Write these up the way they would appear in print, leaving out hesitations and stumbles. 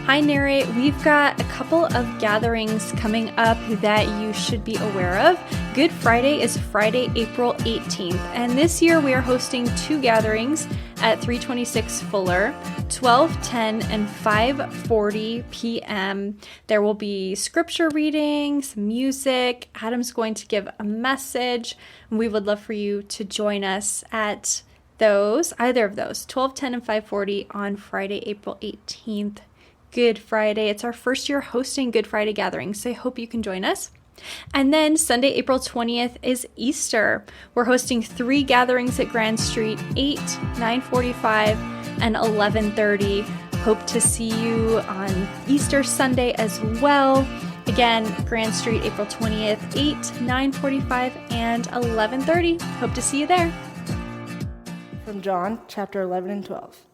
Hi, Narrate. We've got a couple of gatherings coming up that you should be aware of. Good Friday is Friday, April 18th, and this year we are hosting two gatherings at 326 Fuller, 12:10 and 5:40 p.m. There will be scripture readings, music. Adam's going to give a message, and we would love for you to join us at either of those, 12:10 and 5:40 on Friday, April 18th. Good Friday. It's our first year hosting Good Friday gatherings, so I hope you can join us. And then Sunday, April 20th is Easter. We're hosting 3 gatherings at Grand Street, 8, 9:45, and 11:30. Hope to see you on Easter Sunday as well. Again, Grand Street, April 20th, 8, 9:45, and 11:30. Hope to see you there. From John, chapter 11 and 12.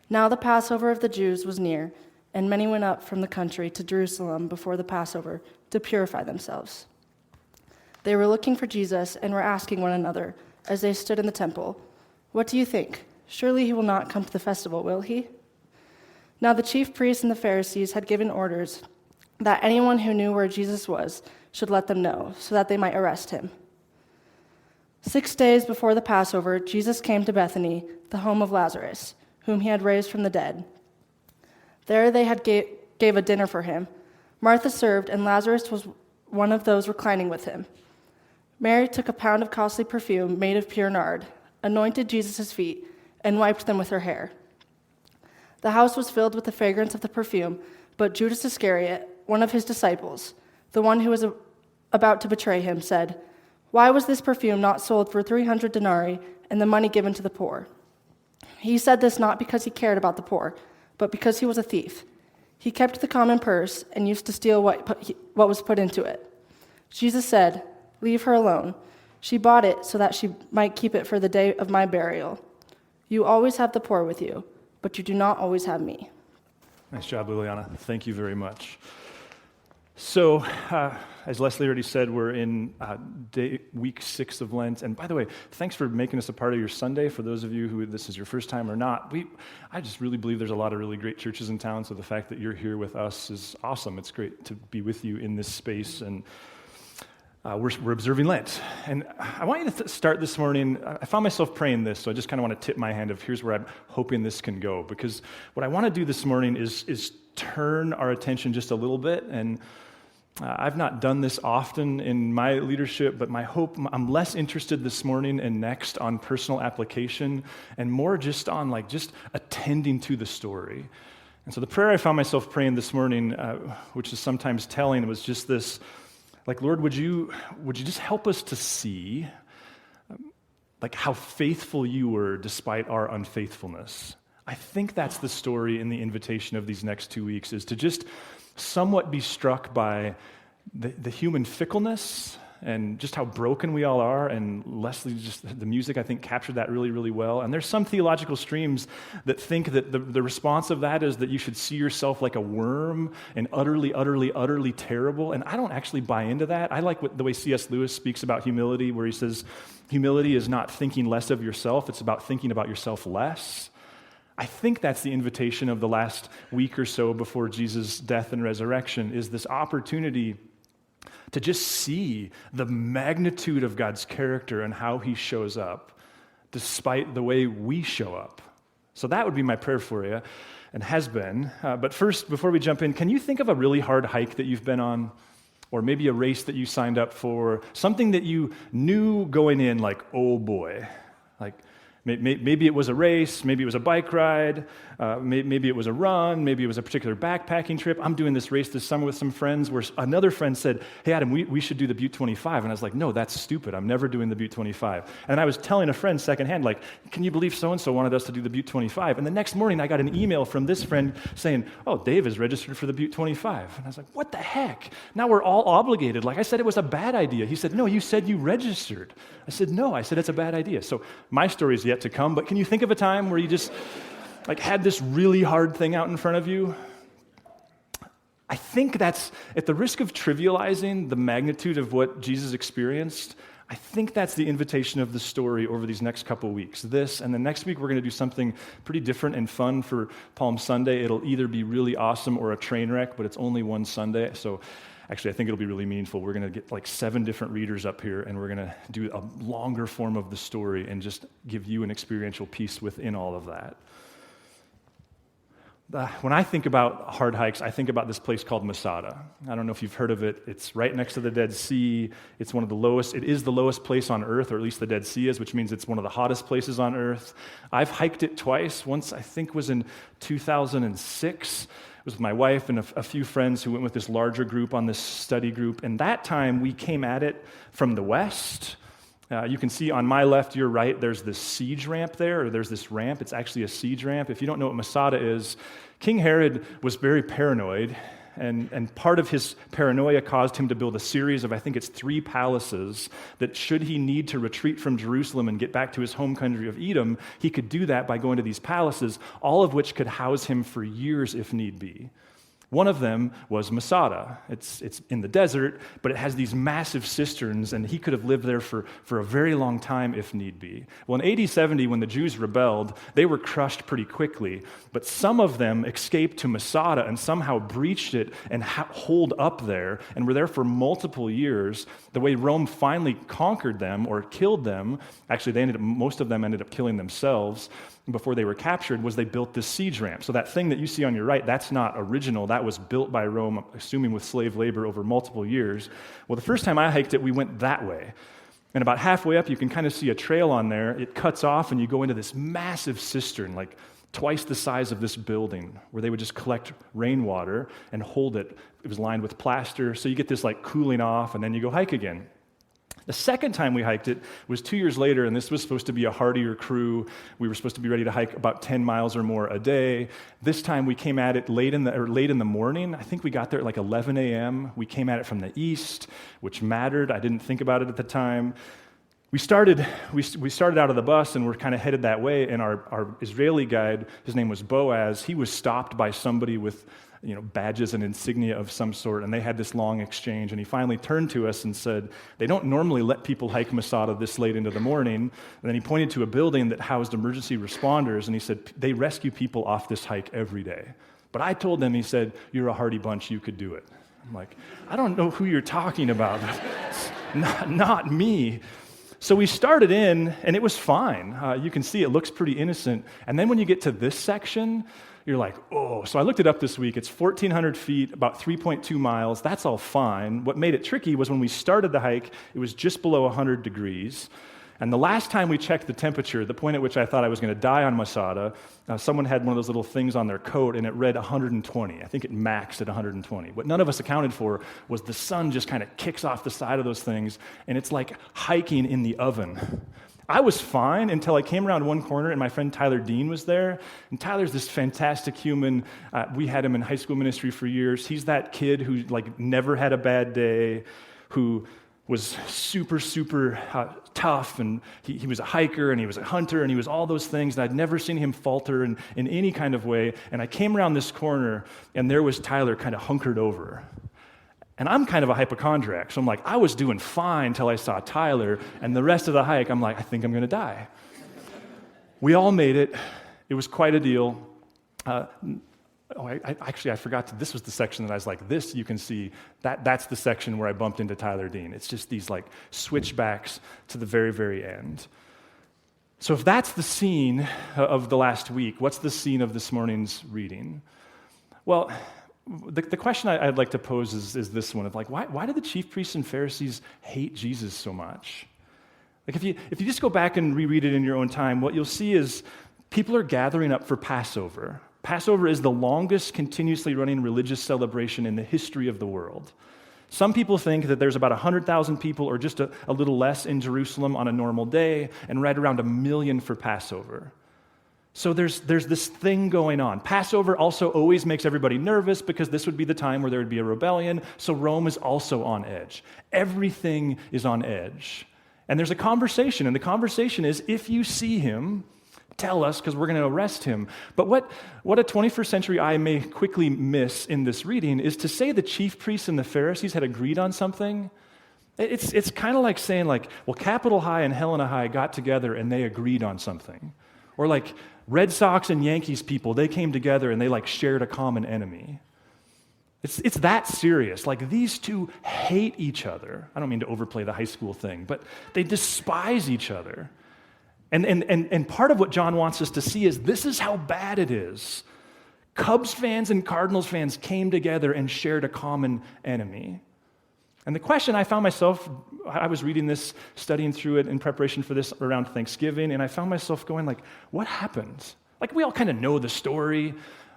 Now the Passover of the Jews was near, and many went up from the country to Jerusalem before the Passover to purify themselves. They were looking for Jesus and were asking one another as they stood in the temple, "What do you think? Surely he will not come to the festival, will he?" Now the chief priests and the Pharisees had given orders that anyone who knew where Jesus was should let them know, so that they might arrest him. 6 days before the Passover, Jesus came to Bethany, the home of Lazarus, whom he had raised from the dead. There they had gave a dinner for him. Martha served, and Lazarus was one of those reclining with him. Mary took a pound of costly perfume made of pure nard, anointed Jesus' feet, and wiped them with her hair. The house was filled with the fragrance of the perfume, but Judas Iscariot, one of his disciples, the one who was about to betray him, said, "Why was this perfume not sold for 300 denarii and the money given to the poor?" He said this not because he cared about the poor, but because he was a thief. He kept the common purse and used to steal what was put into it. Jesus said, "Leave her alone. She bought it so that she might keep it for the day of my burial. You always have the poor with you, but you do not always have me." Nice job, Liliana. Thank you very much. So, as Leslie already said, we're in week 6 of Lent. And by the way, thanks for making us a part of your Sunday. For those of you who this is your first time or not, I just really believe there's a lot of really great churches in town. So the fact that you're here with us is awesome. It's great to be with you in this space. And we're observing Lent. And I want you to start this morning. I found myself praying this, so I just kind of want to tip my hand of here's where I'm hoping this can go. Because what I want to do this morning is turn our attention just a little bit. And I've not done this often in my leadership, but my hope, I'm less interested this morning and next on personal application and more just on just attending to the story. And so the prayer I found myself praying this morning, which is sometimes telling, was just this, Lord, would you just help us to see how faithful you were despite our unfaithfulness. I think that's the story in the invitation of these next 2 weeks, is to just somewhat be struck by the human fickleness and just how broken we all are. And Leslie, just the music, I think, captured that really, really well. And there's some theological streams that think that the response of that is that you should see yourself like a worm and utterly, utterly, utterly terrible. And I don't actually buy into that. I like the way C.S. Lewis speaks about humility, where he says, humility is not thinking less of yourself, it's about thinking about yourself less. I think that's the invitation of the last week or so before Jesus' death and resurrection, is this opportunity to just see the magnitude of God's character and how he shows up despite the way we show up. So that would be my prayer for you, and has been. But first, before we jump in, can you think of a really hard hike that you've been on? Or maybe a race that you signed up for? Something that you knew going in, oh boy, maybe it was a race, maybe it was a bike ride, maybe it was a run, maybe it was a particular backpacking trip. I'm doing this race this summer with some friends where another friend said, "Hey Adam, we should do the Butte 25. And I was like, "No, that's stupid. I'm never doing the Butte 25. And I was telling a friend secondhand, "Can you believe so-and-so wanted us to do the Butte 25? And the next morning I got an email from this friend saying, "Oh, Dave is registered for the Butte 25. And I was like, "What the heck? Now we're all obligated. I said it was a bad idea." He said, "No, you said you registered." I said, "No, I said it's a bad idea." So my story is yet to come, but can you think of a time where you just had this really hard thing out in front of you? I think that's, at the risk of trivializing the magnitude of what Jesus experienced, I think that's the invitation of the story over these next couple weeks. This, and the next week we're going to do something pretty different and fun for Palm Sunday. It'll either be really awesome or a train wreck, but it's only one Sunday, so actually I think it'll be really meaningful. We're going to get like 7 different readers up here, and we're going to do a longer form of the story and just give you an experiential piece within all of that. When I think about hard hikes, I think about this place called Masada. I don't know if you've heard of it. It's right next to the Dead Sea. It's one of the lowest, it is the lowest place on earth, or at least the Dead Sea is, which means it's one of the hottest places on earth. I've hiked it twice. Once, I think, was in 2006. It was with my wife and a few friends who went with this larger group on this study group. And that time, we came at it from the west. You can see on my left, your right, there's this siege ramp there, or there's this ramp. It's actually a siege ramp. If you don't know what Masada is, King Herod was very paranoid, and part of his paranoia caused him to build a series of, I think it's 3 palaces, that should he need to retreat from Jerusalem and get back to his home country of Edom, he could do that by going to these palaces, all of which could house him for years if need be. One of them was Masada. It's in the desert, but it has these massive cisterns, and he could have lived there for a very long time if need be. Well, in AD 70, when the Jews rebelled, they were crushed pretty quickly, but some of them escaped to Masada and somehow breached it and holed up there, and were there for multiple years. The way Rome finally conquered them or killed them, actually most of them ended up killing themselves before they were captured, was they built this siege ramp. So that thing that you see on your right, that's not original. That was built by Rome, assuming with slave labor over multiple years. Well, the first time I hiked it, we went that way. And about halfway up, you can kind of see a trail on there. It cuts off, and you go into this massive cistern, like twice the size of this building, where they would just collect rainwater and hold it. It was lined with plaster, so you get this like cooling off, and then you go hike again. The second time we hiked it was 2 years later, and this was supposed to be a hardier crew. We were supposed to be ready to hike about 10 miles or more a day. This time we came at it late in the morning. I think we got there at like 11 a.m. We came at it from the east, which mattered. I didn't think about it at the time. We started out of the bus, and we're kind of headed that way, and our Israeli guide, his name was Boaz, he was stopped by somebody with badges and insignia of some sort, and they had this long exchange, and he finally turned to us and said, they don't normally let people hike Masada this late into the morning, and then he pointed to a building that housed emergency responders, and he said, they rescue people off this hike every day. But I told them, he said, you're a hardy bunch, you could do it. I'm like, I don't know who you're talking about. not me. So we started in, and it was fine. You can see it looks pretty innocent, and then when you get to this section, you're like, oh. So I looked it up this week. It's 1,400 feet, about 3.2 miles. That's all fine. What made it tricky was when we started the hike, it was just below 100 degrees. And the last time we checked the temperature, the point at which I thought I was going to die on Masada, someone had one of those little things on their coat, and it read 120. I think it maxed at 120. What none of us accounted for was the sun just kind of kicks off the side of those things, and it's like hiking in the oven. I was fine until I came around one corner and my friend Tyler Dean was there. And Tyler's this fantastic human. We had him in high school ministry for years. He's that kid who never had a bad day, who was super, super tough, and he was a hiker, and he was a hunter, and he was all those things, and I'd never seen him falter in any kind of way. And I came around this corner, and there was Tyler kind of hunkered over. And I'm kind of a hypochondriac, so I'm like, I was doing fine till I saw Tyler, and the rest of the hike, I'm like, I think I'm going to die. We all made it. It was quite a deal. I forgot this was the section that I was like, this, you can see, that's the section where I bumped into Tyler Dean. It's just these like switchbacks to the very, very end. So if that's the scene of the last week, what's the scene of this morning's reading? Well, the question I'd like to pose is this one of like, why do the chief priests and Pharisees hate Jesus so much? Like if you just go back and reread it in your own time, what you'll see is people are gathering up for Passover. Passover is the longest continuously running religious celebration in the history of the world. Some people think that there's about 100,000 people or just a little less in Jerusalem on a normal day, and right around 1 million for Passover. So there's this thing going on. Passover also always makes everybody nervous because this would be the time where there would be a rebellion, so Rome is also on edge. Everything is on edge. And there's a conversation, and the conversation is, if you see him, tell us because we're going to arrest him. But what a 21st century eye may quickly miss in this reading is to say the chief priests and the Pharisees had agreed on something. It's kind of like saying, like, well, Capitol High and Helena High got together and they agreed on something. Or like Red Sox and Yankees people, they came together and they like shared a common enemy. It's that serious. Like, these two hate each other. I don't mean to overplay the high school thing, but they despise each other. And part of what John wants us to see is this is how bad it is. Cubs fans and Cardinals fans came together and shared a common enemy. And the question I found myself, I was reading this, studying through it in preparation for this around Thanksgiving, and I found myself going like, what happened? Like, we all kind of know the story,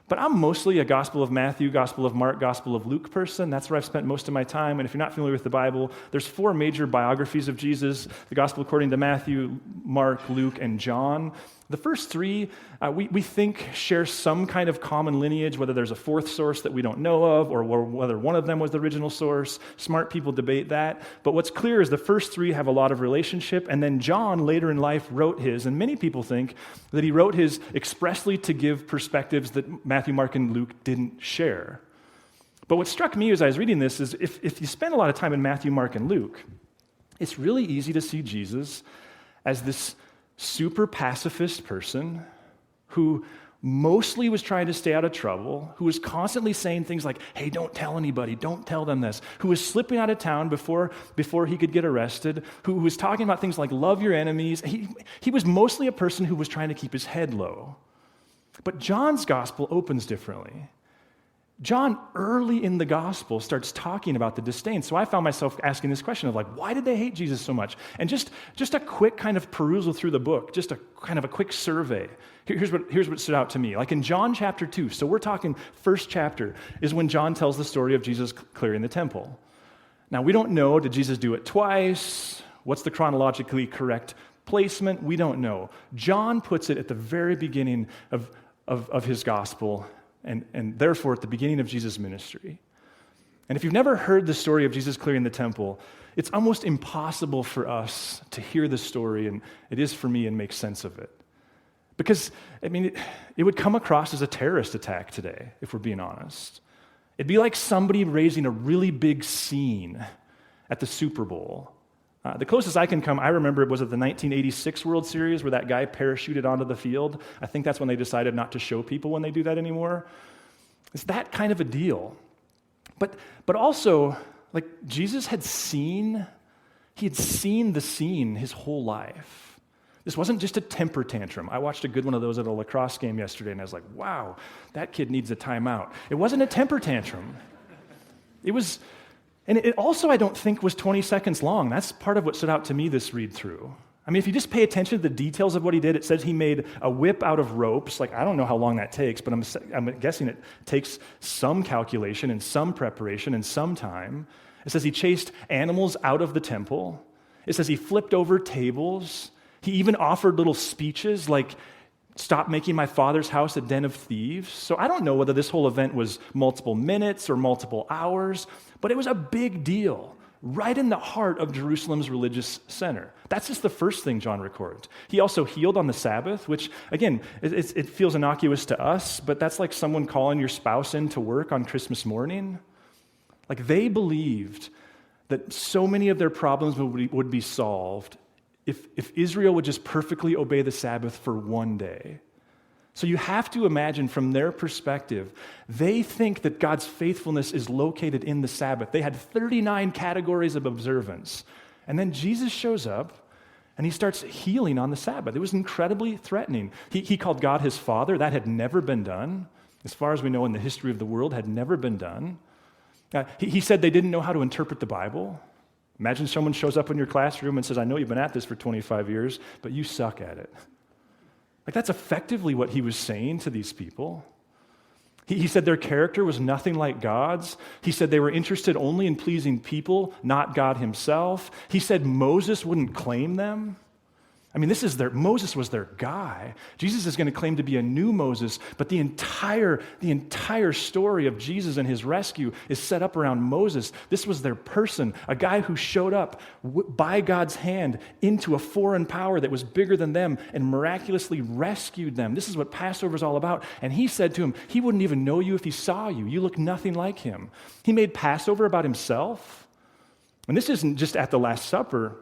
but I'm mostly a Gospel of Matthew, Gospel of Mark, Gospel of Luke person. That's where I've spent most of my time. And if you're not familiar with the Bible, there's 4 major biographies of Jesus: the Gospel according to Matthew, Mark, Luke, and John. The first 3, we think share some kind of common lineage, whether there's a 4th source that we don't know of, or whether one of them was the original source. Smart people debate that. But what's clear is the first 3 have a lot of relationship, and then John, later in life, wrote his, and many people think that he wrote his expressly to give perspectives that Matthew, Mark, and Luke didn't share. But what struck me as I was reading this is if you spend a lot of time in Matthew, Mark, and Luke, it's really easy to see Jesus as this super pacifist person who mostly was trying to stay out of trouble, who was constantly saying things like, hey, don't tell anybody, don't tell them this, who was slipping out of town before he could get arrested, who was talking about things like love your enemies. He was mostly a person who was trying to keep his head low. But John's gospel opens differently. John, early in the gospel, starts talking about the disdain. So I found myself asking this question of like, why did they hate Jesus so much? And just a quick kind of perusal through the book, just a kind of a quick survey. Here's what stood out to me. Like in John chapter 2, so we're talking first chapter, is when John tells the story of Jesus clearing the temple. Now, we don't know, did Jesus do it twice? What's the chronologically correct placement? We don't know. John puts it at the very beginning of his gospel, and therefore at the beginning of Jesus' ministry. And if you've never heard the story of Jesus clearing the temple, it's almost impossible for us to hear the story, and it is for me, and make sense of it. Because, I mean, it would come across as a terrorist attack today, if we're being honest. It'd be like somebody raising a really big scene at the Super Bowl. The closest I can come, I remember it was at the 1986 World Series where that guy parachuted onto the field. I think that's when they decided not to show people when they do that anymore. It's that kind of a deal. But also, like, Jesus had seen the scene his whole life. This wasn't just a temper tantrum. I watched a good one of those at a lacrosse game yesterday, and I was like, wow, that kid needs a timeout. It wasn't a temper tantrum. And it also, I don't think, was 20 seconds long. That's part of what stood out to me this read-through. I mean, if you just pay attention to the details of what he did, it says he made a whip out of ropes. Like, I don't know how long that takes, but I'm guessing it takes some calculation and some preparation and some time. It says he chased animals out of the temple. It says he flipped over tables. He even offered little speeches like, stop making my Father's house a den of thieves. So I don't know whether this whole event was multiple minutes or multiple hours, but it was a big deal, right in the heart of Jerusalem's religious center. That's just the first thing John records. He also healed on the Sabbath, which, again, it feels innocuous to us, but that's like someone calling your spouse in to work on Christmas morning. Like, they believed that so many of their problems would be solved if Israel would just perfectly obey the Sabbath for one day. So you have to imagine from their perspective, they think that God's faithfulness is located in the Sabbath. They had 39 categories of observance. And then Jesus shows up and he starts healing on the Sabbath. It was incredibly threatening. He called God his Father. That had never been done. As far as we know in the history of the world, had never been done. He said they didn't know how to interpret the Bible. Imagine someone shows up in your classroom and says, I know you've been at this for 25 years, but you suck at it. Like, that's effectively what he was saying to these people. He said their character was nothing like God's. He said they were interested only in pleasing people, not God himself. He said Moses wouldn't claim them. I mean, Moses was their guy. Jesus is going to claim to be a new Moses, but the entire story of Jesus and his rescue is set up around Moses. This was their person, a guy who showed up by God's hand into a foreign power that was bigger than them and miraculously rescued them. This is what Passover is all about. And he said to him, he wouldn't even know you if he saw you. You look nothing like him. He made Passover about himself. And this isn't just at the Last Supper.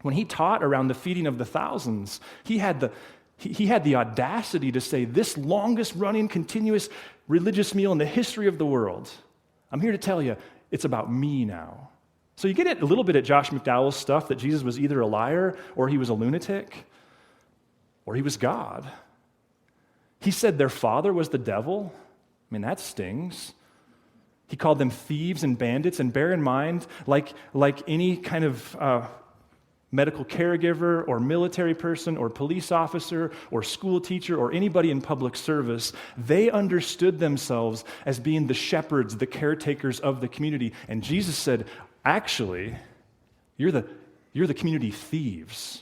When he taught around the feeding of the thousands, he had the audacity to say, this longest running continuous religious meal in the history of the world, I'm here to tell you, it's about me now. So you get it a little bit at Josh McDowell's stuff that Jesus was either a liar or he was a lunatic or he was God. He said their father was the devil. I mean, that stings. He called them thieves and bandits, and bear in mind, like any kind of medical caregiver or military person or police officer or school teacher or anybody in public service, they understood themselves as being the shepherds, the caretakers of the community. And Jesus said, actually, you're the community thieves.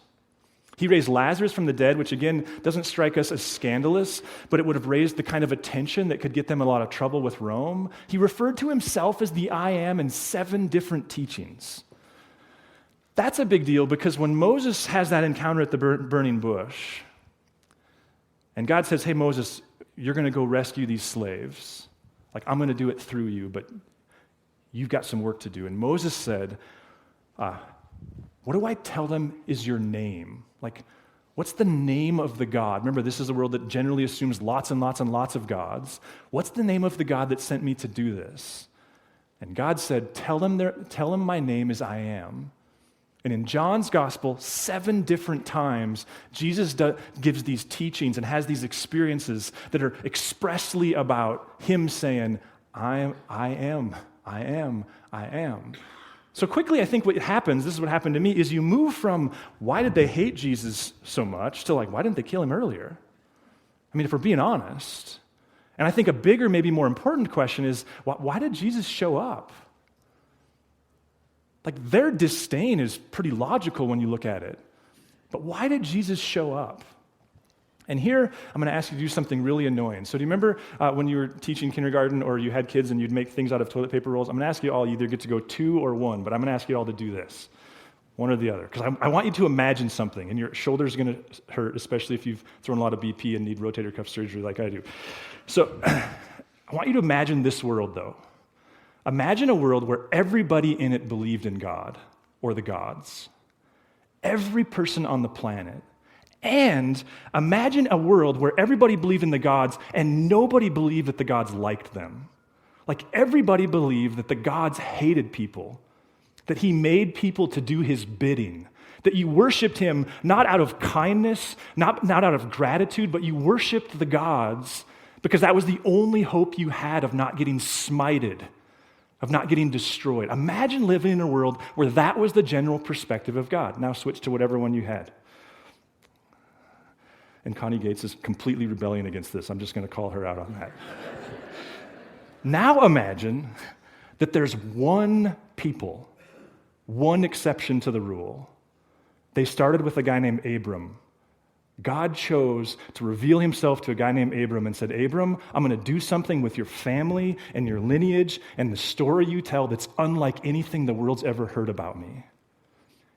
He raised Lazarus from the dead, which again doesn't strike us as scandalous, but it would have raised the kind of attention that could get them in a lot of trouble with Rome. He referred to himself as the I Am in 7 different teachings. That's a big deal because when Moses has that encounter at the burning bush, and God says, hey, Moses, you're going to go rescue these slaves. Like, I'm going to do it through you, but you've got some work to do. And Moses said, what do I tell them is your name? Like, what's the name of the God? Remember, this is a world that generally assumes lots and lots and lots of gods. What's the name of the God that sent me to do this? And God said, tell them my name is I Am. And in John's gospel, 7 different times, Jesus gives these teachings and has these experiences that are expressly about him saying, I am. So quickly, I think what happens, this is what happened to me, is you move from why did they hate Jesus so much to like, why didn't they kill him earlier? I mean, if we're being honest. And I think a bigger, maybe more important question is, why did Jesus show up? Like, their disdain is pretty logical when you look at it. But why did Jesus show up? And here, I'm going to ask you to do something really annoying. So do you remember when you were teaching kindergarten or you had kids and you'd make things out of toilet paper rolls? I'm going to ask you all, you either get to go 2 or 1, but I'm going to ask you all to do this, one or the other. Because I want you to imagine something, and your shoulders are going to hurt, especially if you've thrown a lot of BP and need rotator cuff surgery like I do. So I want you to imagine this world, though. Imagine a world where everybody in it believed in God or the gods. Every person on the planet. And imagine a world where everybody believed in the gods and nobody believed that the gods liked them. Like, everybody believed that the gods hated people, that he made people to do his bidding, that you worshiped him not out of kindness, not out of gratitude, but you worshiped the gods because that was the only hope you had of not getting smited, of not getting destroyed. Imagine living in a world where that was the general perspective of God. Now switch to whatever one you had. And Connie Gates is completely rebelling against this. I'm just going to call her out on that. Now imagine that there's one people, one exception to the rule. They started with a guy named Abram. God chose to reveal himself to a guy named Abram and said, Abram, I'm going to do something with your family and your lineage and the story you tell that's unlike anything the world's ever heard about me.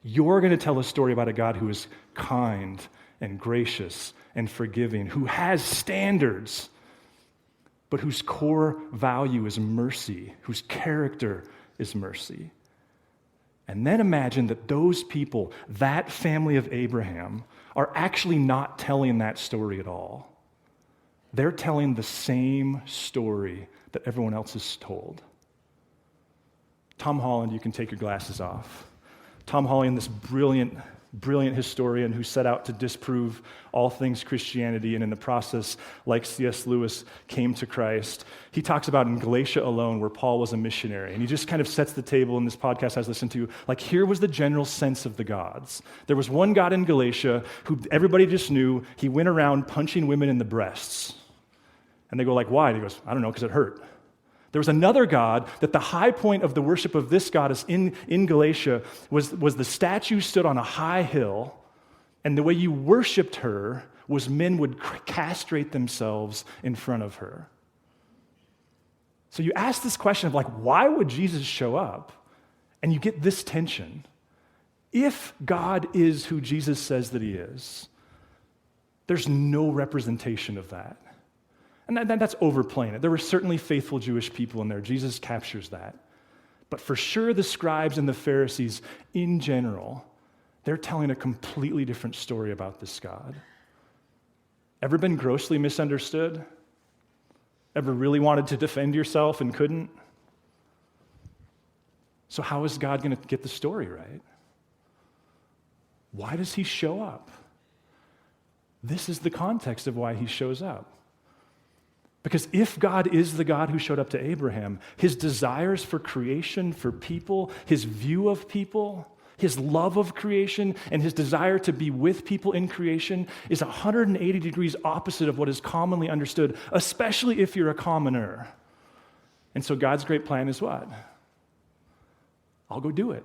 You're going to tell a story about a God who is kind and gracious and forgiving, who has standards, but whose core value is mercy, whose character is mercy. And then imagine that those people, that family of Abraham, are actually not telling that story at all. They're telling the same story that everyone else has told. Tom Holland, you can take your glasses off. Tom Holland, this brilliant historian who set out to disprove all things Christianity, and in the process, like C.S. Lewis, came to Christ. He talks about in Galatia alone, where Paul was a missionary, and he just kind of sets the table in this podcast I was listening to, like, here was the general sense of the gods. There was one God in Galatia who everybody just knew. He went around punching women in the breasts. And they go like, why? And he goes, I don't know, because it hurt. There was another God that the high point of the worship of this goddess in Galatia was the statue stood on a high hill, and the way you worshiped her was men would castrate themselves in front of her. So you ask this question of like, why would Jesus show up? And you get this tension. If God is who Jesus says that he is, there's no representation of that. And that's overplaying it. There were certainly faithful Jewish people in there. Jesus captures that. But for sure, the scribes and the Pharisees in general, they're telling a completely different story about this God. Ever been grossly misunderstood? Ever really wanted to defend yourself and couldn't? So how is God going to get the story right? Why does he show up? This is the context of why he shows up. Because if God is the God who showed up to Abraham, his desires for creation, for people, his view of people, his love of creation, and his desire to be with people in creation is 180 degrees opposite of what is commonly understood, especially if you're a commoner. And so God's great plan is what? I'll go do it.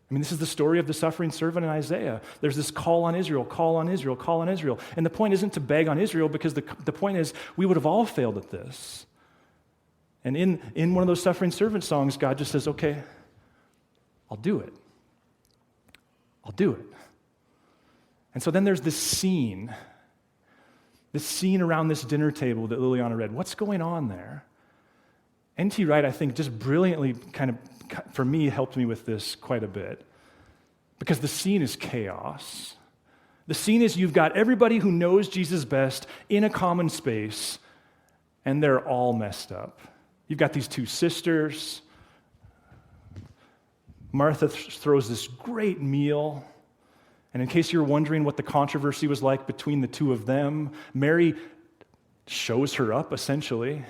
I mean, this is the story of the suffering servant in Isaiah. There's this call on Israel, call on Israel, call on Israel. And the point isn't to beg on Israel, because the point is we would have all failed at this. And in one of those suffering servant songs, God just says, okay, I'll do it. I'll do it. And so then there's this scene around this dinner table that Liliana read. What's going on there? N.T. Wright, I think, just brilliantly kind of, for me, helped me with this quite a bit. Because the scene is chaos. The scene is you've got everybody who knows Jesus best in a common space, and they're all messed up. You've got these two sisters. Martha throws this great meal. And in case you're wondering what the controversy was like between the two of them, Mary shows her up, essentially.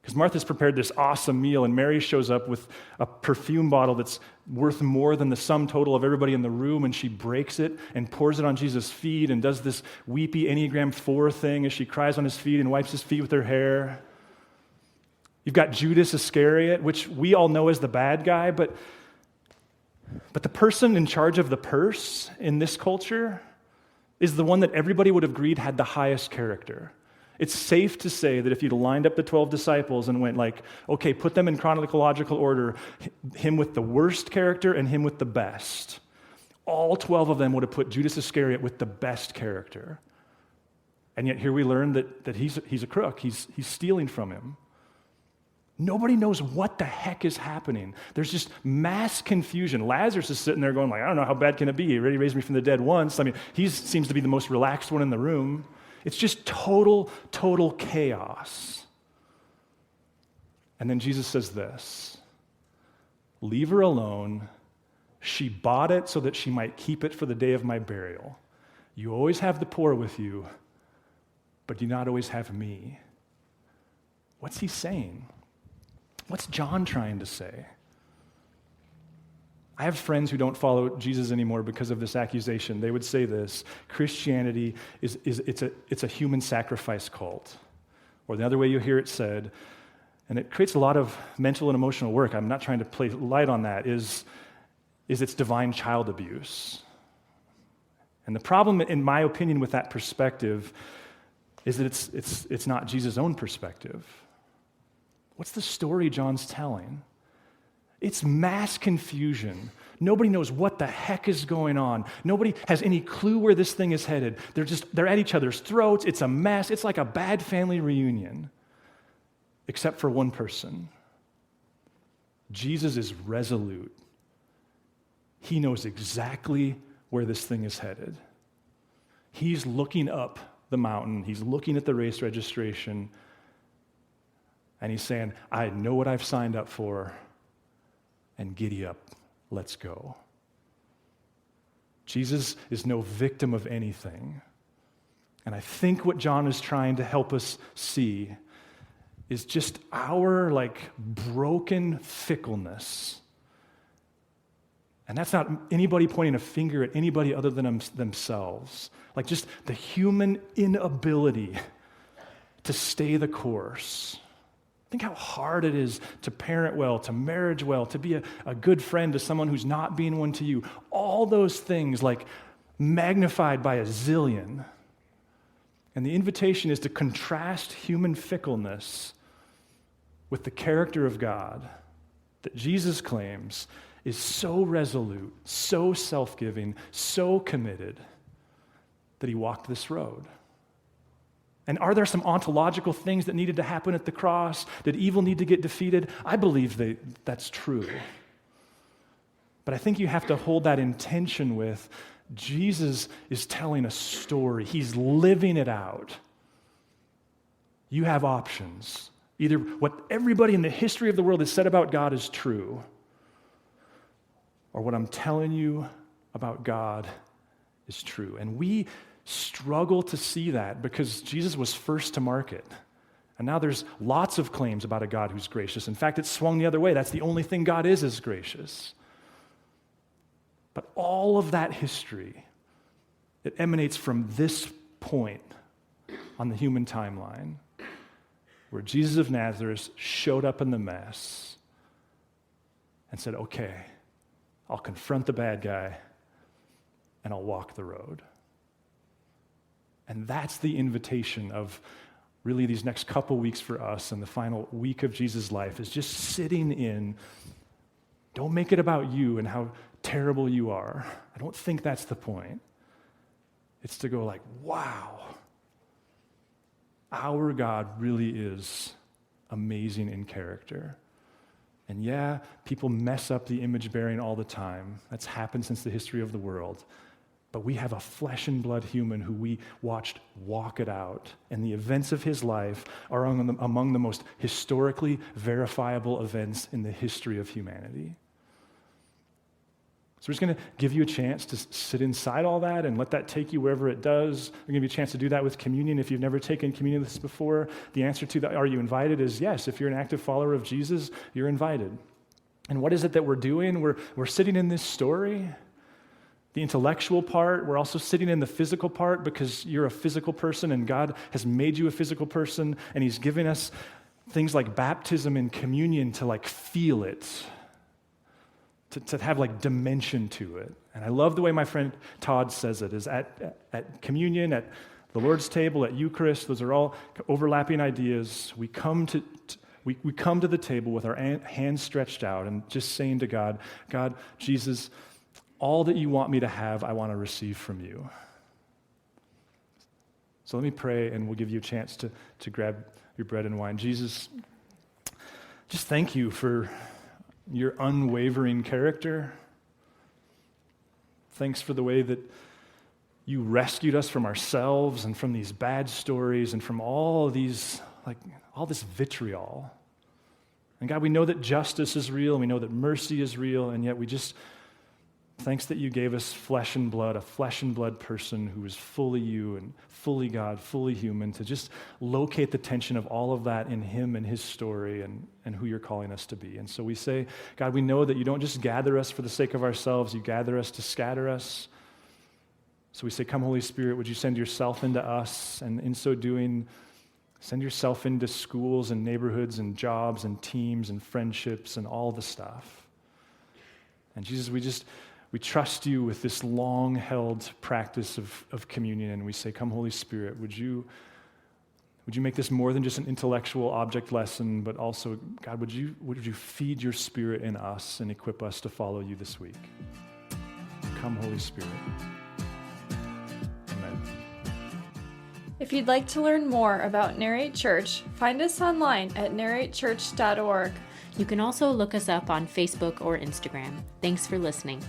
Because Martha's prepared this awesome meal, and Mary shows up with a perfume bottle that's worth more than the sum total of everybody in the room, and she breaks it and pours it on Jesus' feet and does this weepy Enneagram 4 thing as she cries on his feet and wipes his feet with her hair. You've got Judas Iscariot, which we all know as the bad guy, but the person in charge of the purse in this culture is the one that everybody would have agreed had the highest character. It's safe to say that if you'd lined up the 12 disciples and went like, okay, put them in chronological order, him with the worst character and him with the best, all 12 of them would have put Judas Iscariot with the best character. And yet here we learn that he's a crook. He's stealing from him. Nobody knows what the heck is happening. There's just mass confusion. Lazarus is sitting there going like, I don't know, how bad can it be? He already raised me from the dead once. I mean, he seems to be the most relaxed one in the room. It's just total chaos. And then Jesus says this, leave her alone. She bought it so that she might keep it for the day of my burial. You always have the poor with you, but do not always have me. What's he saying? What's John trying to say? I have friends who don't follow Jesus anymore because of this accusation. They would say this: Christianity it's a human sacrifice cult. Or the other way you hear it said, and it creates a lot of mental and emotional work, I'm not trying to play light on that, is it's divine child abuse. And the problem, in my opinion, with that perspective is that it's not Jesus' own perspective. What's the story John's telling? It's mass confusion. Nobody knows what the heck is going on. Nobody has any clue where this thing is headed. They're at each other's throats. It's a mess. It's like a bad family reunion, except for one person. Jesus is resolute. He knows exactly where this thing is headed. He's looking up the mountain. He's looking at the race registration, and he's saying, I know what I've signed up for. And giddy up, let's go. Jesus is no victim of anything. And I think what John is trying to help us see is just our broken fickleness. And that's not anybody pointing a finger at anybody other than themselves. Just the human inability to stay the course. Think how hard it is to parent well, to marriage well, to be a good friend to someone who's not being one to you. All those things magnified by a zillion. And the invitation is to contrast human fickleness with the character of God that Jesus claims is so resolute, so self-giving, so committed that he walked this road. And are there some ontological things that needed to happen at the cross? Did evil need to get defeated? I believe that's true. But I think you have to hold that in tension with Jesus is telling a story. He's living it out. You have options. Either what everybody in the history of the world has said about God is true, or what I'm telling you about God is true. And we struggle to see that because Jesus was first to market. And now there's lots of claims about a God who's gracious. In fact, it's swung the other way. That's the only thing God is gracious. But all of that history, it emanates from this point on the human timeline where Jesus of Nazareth showed up in the mess and said, okay, I'll confront the bad guy and I'll walk the road. And that's the invitation of really these next couple weeks for us and the final week of Jesus' life is just sitting in. Don't make it about you and how terrible you are. I don't think that's the point. It's to go like, wow, our God really is amazing in character. And yeah, people mess up the image bearing all the time. That's happened since the history of the world. But we have a flesh and blood human who we watched walk it out. And the events of his life are among the most historically verifiable events in the history of humanity. So we're just going to give you a chance to sit inside all that and let that take you wherever it does. We're going to give you a chance to do that with communion. If you've never taken communion with us before, the answer to that, are you invited, is yes. If you're an active follower of Jesus, you're invited. And what is it that we're doing? We're sitting in this story. The intellectual part, we're also sitting in the physical part because you're a physical person and God has made you a physical person and he's giving us things like baptism and communion to like feel it, to have like dimension to it. And I love the way my friend Todd says it, is at communion, at the Lord's table, at Eucharist, those are all overlapping ideas. We come to the table with our hands stretched out and just saying to God, God, Jesus, all that you want me to have, I want to receive from you. So let me pray, and we'll give you a chance to grab your bread and wine. Jesus, just thank you for your unwavering character. Thanks for the way that you rescued us from ourselves and from these bad stories and from all these, like, all this vitriol. And God, we know that justice is real, and we know that mercy is real, and yet thanks that you gave us flesh and blood, a flesh and blood person who is fully you and fully God, fully human, to just locate the tension of all of that in him and his story and who you're calling us to be. And so we say, God, we know that you don't just gather us for the sake of ourselves, you gather us to scatter us. So we say, come Holy Spirit, would you send yourself into us, and in so doing, send yourself into schools and neighborhoods and jobs and teams and friendships and all the stuff. And Jesus, we trust you with this long-held practice of communion, and we say, come, Holy Spirit, would you make this more than just an intellectual object lesson, but also, God, would you feed your Spirit in us and equip us to follow you this week? Come, Holy Spirit. Amen. If you'd like to learn more about Narrate Church, find us online at narratechurch.org. You can also look us up on Facebook or Instagram. Thanks for listening.